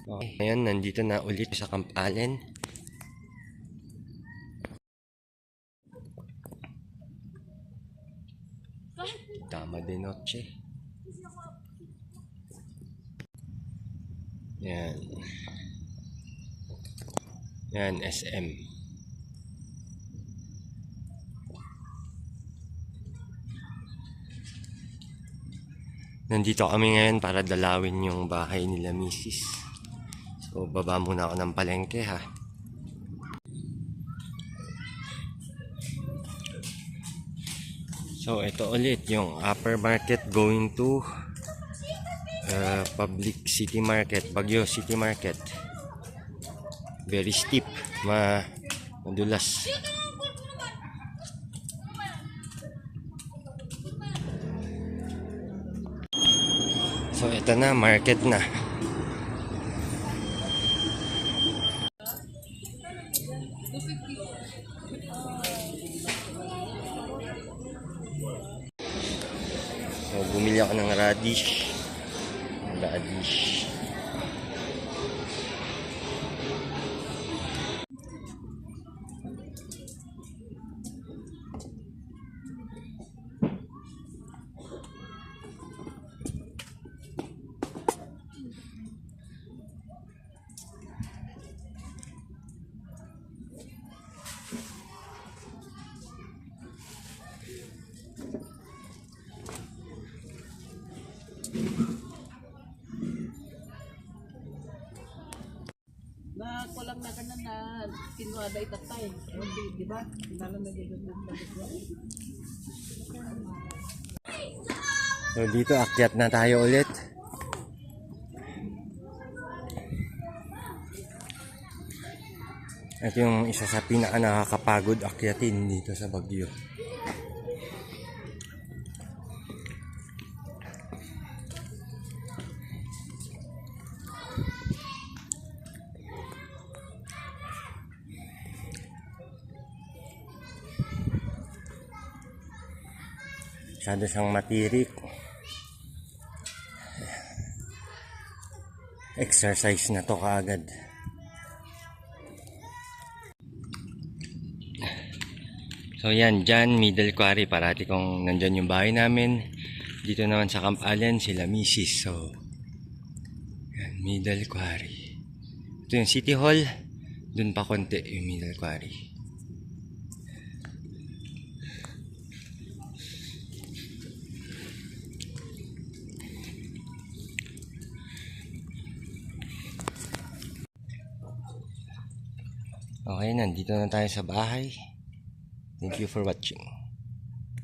Okay. Ngayon, nandito na ulit sa Camp Allen. Dama de noche. Yan. Yan, SM. Nandito kami ngayon para dalawin yung bahay nila Mrs. So, baba muna ako ng palengke ha. So, ito ulit yung upper market going to Public City Market, Baguio City Market. Very steep, madulas. So, ito na, market na. So, bumili ako ng radish. Na kulang na kanan na kinuha itatay. Di ba? Kinalang na dito ng So, dito akyat na tayo ulit. Ito yung isa sa pinaka nakakapagod akyatin dito sa Baguio. Masyado siyang matirik. Exercise na to kaagad. So yan, dyan, Middle Quarry. Parati kong nandyan yung bahay namin. Dito naman sa Camp Allen, sila Mrs. So, yan, Middle Quarry. Ito yung City Hall. Dun pa konti yung Middle Quarry. Okay, nandito na tayo sa bahay. Thank you for watching.